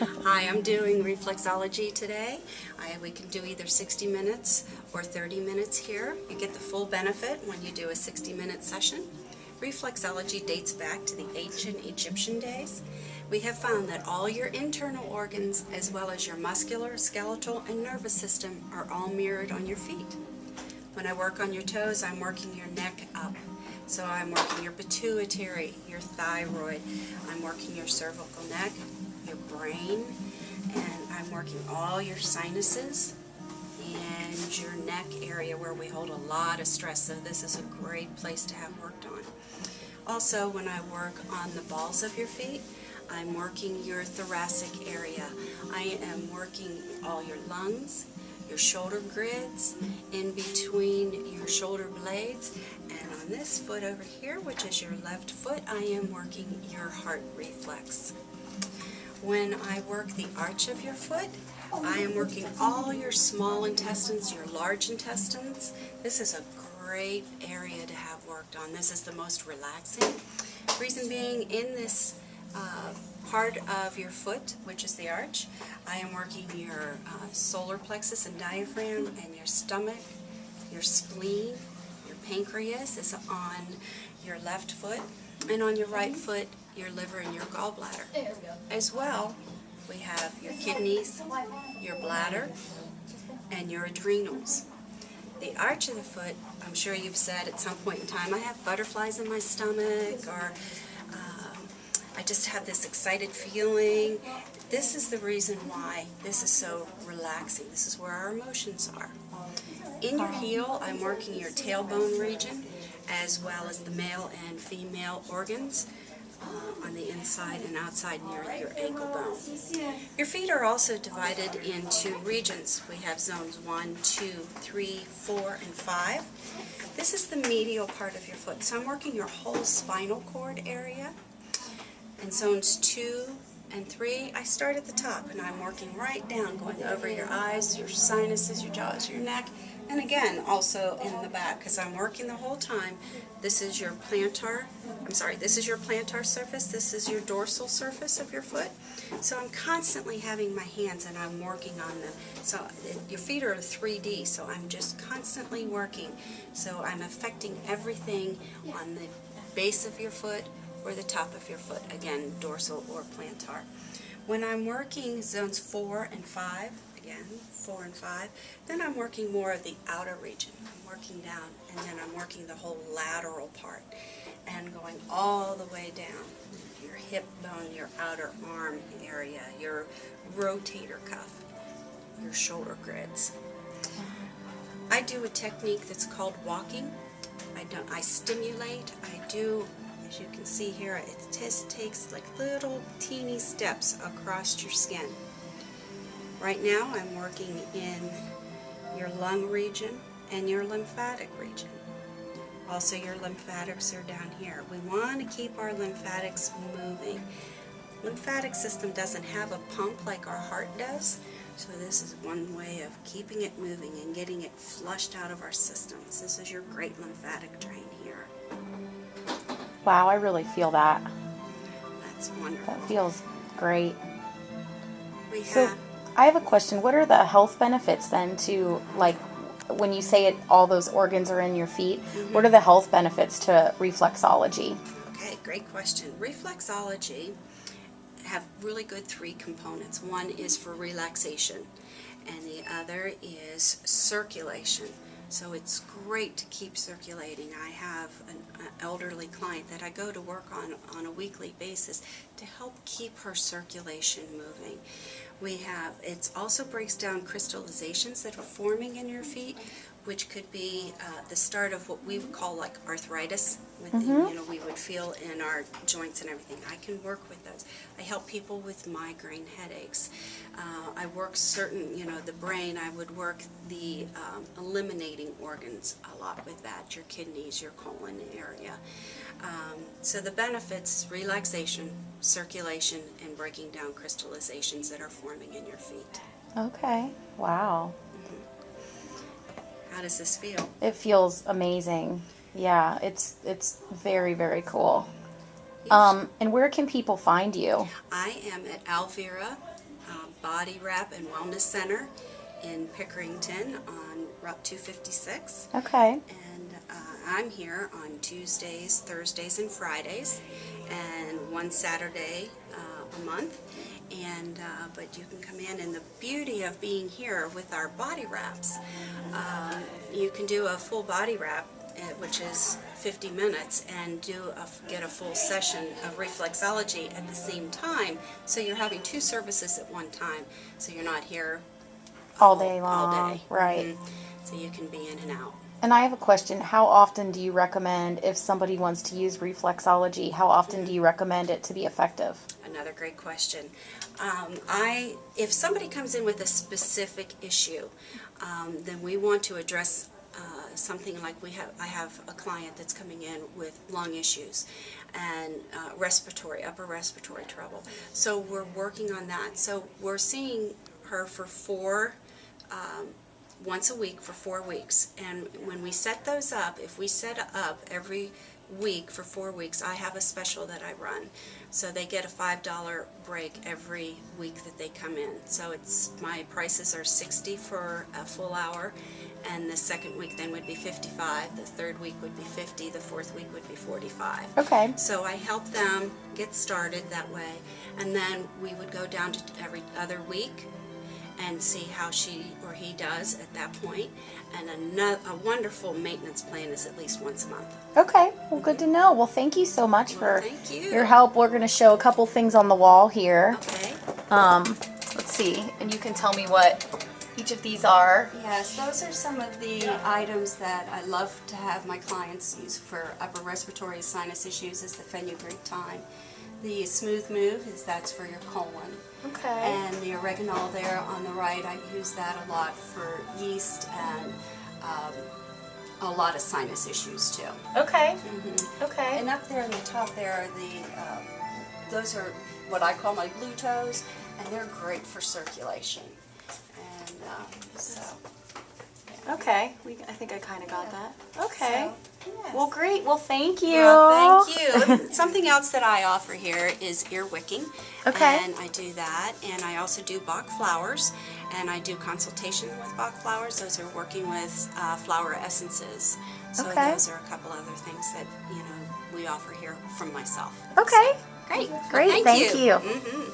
Hi, I'm doing reflexology today. We can do either 60 minutes or 30 minutes here. You get the full benefit when you do a 60-minute session. Reflexology dates back to the ancient Egyptian days. We have found that all your internal organs, as well as your muscular, skeletal, and nervous system, are all mirrored on your feet. When I work on your toes, I'm working your neck up. So I'm working your pituitary, your thyroid, I'm working your cervical neck, your brain, and I'm working all your sinuses and your neck area where we hold a lot of stress. So this is a great place to have worked on. Also, when I work on the balls of your feet, I'm working your thoracic area. I am working all your lungs, your shoulder grids, in between your shoulder blades, and on this foot over here, which is your left foot, I am working your heart reflex. When I work the arch of your foot, I am working all your small intestines, your large intestines. This is a great area to have worked on. This is the most relaxing. Reason being, in this part of your foot, which is the arch, I am working your solar plexus and diaphragm, and your stomach, your spleen, your pancreas is on your left foot, and on your right foot, your liver and your gallbladder. As well, we have your kidneys, your bladder, and your adrenals. The arch of the foot, I'm sure you've said at some point in time, I have butterflies in my stomach, or I just have this excited feeling. This is the reason why this is so relaxing. This is where our emotions are. In your heel, I'm working your tailbone region, as well as the male and female organs on the inside and outside near your ankle bone. Your feet are also divided into regions. We have zones 1, 2, 3, 4, and 5. This is the medial part of your foot. So I'm working your whole spinal cord area. In zones 2 and 3, I start at the top, and I'm working right down, going over your eyes, your sinuses, your jaws, your neck, and again, also in the back, because I'm working the whole time. This is your plantar, this is your plantar surface, this is your dorsal surface of your foot. So I'm constantly having my hands, and I'm working on them. So your feet are 3D, so I'm just constantly working. So I'm affecting everything on the base of your foot, or the top of your foot, again, dorsal or plantar. When I'm working zones 4 and 5, again, 4 and 5, then I'm working more of the outer region. I'm working down, and then I'm working the whole lateral part, and going all the way down. Your hip bone, your outer arm area, your rotator cuff, your shoulder grids. I do a technique that's called walking. I stimulate, as you can see here, it just takes like little teeny steps across your skin. Right now I'm working in your lung region and your lymphatic region. Also, your lymphatics are down here. We want to keep our lymphatics moving. Lymphatic system doesn't have a pump like our heart does, so this is one way of keeping it moving and getting it flushed out of our systems. This is your great lymphatic drain here. Wow, I really feel that. That's wonderful. That feels great. So I have a question. What are the health benefits then to, like, when you say all those organs are in your feet, what are the health benefits to reflexology? Okay, great question. Reflexology have really good 3 components. One is for relaxation, and the other is circulation. So it's great to keep circulating. I have an elderly client that I go to work on a weekly basis to help keep her circulation moving. It also breaks down crystallizations that are forming in your feet, which could be the start of what we would call like arthritis. We would feel in our joints and everything. I can work with those. I help people with migraine headaches. I work certain, the brain, I would work the eliminating organs a lot with that, your kidneys, your colon area. So the benefits, relaxation, circulation, and breaking down crystallizations that are forming in your feet. Okay, wow. How does this feel? It feels amazing. Yeah, it's very, very cool. And where can people find you? I am at Alvera Body Wrap and Wellness Center in Pickerington on Route 256. Okay. And I'm here on Tuesdays, Thursdays, and Fridays, and one Saturday a month. And but you can come in, and the beauty of being here with our body wraps, you can do a full body wrap, which is 50 minutes, and get a full session of reflexology at the same time. So you're having two services at one time. So you're not here All day long. All day. Right. Mhm. So you can be in and out. And I have a question. How often do you recommend, if somebody wants to use reflexology, how often do you recommend it to be effective? Another great question. If somebody comes in with a specific issue, then we want to address something like I have a client that's coming in with lung issues and upper respiratory trouble. So we're working on that. So we're seeing her for once a week for 4 weeks. And when we set those up, if we set up every week for 4 weeks, I have a special that I run. So they get a $5 break every week that they come in. So my prices are $60 for a full hour, and the second week then would be $55, the third week would be $50, the fourth week would be $45. Okay. So I help them get started that way, and then we would go down to every other week and see how she or he does at that point. And a wonderful maintenance plan is at least once a month. Okay. Well, good to know. Well, thank you so much for thank you. your help. We're going to show a couple things on the wall here. Okay. Let's see. And you can tell me what each of these are. Yes, those are some of the items that I love to have my clients use for upper respiratory sinus issues, is the fenugreek thyme. The Smooth Move that's for your colon. Okay. And the oregano there on the right, I use that a lot for yeast and a lot of sinus issues too. Okay. Mm-hmm. Okay. And up there in the top there are those are what I call my blue toes, and they're great for circulation. And so. Okay. I think I kind of got that. Okay. So, yes. Well, great. Well, thank you. Well, thank you. Something else that I offer here is ear wicking. Okay. And I do that. And I also do Bach flowers. And I do consultation with Bach flowers. Those are working with flower essences. So Okay. those are a couple other things that, we offer here from myself. Okay. So, great. Great. Well, Thank you. Mhm.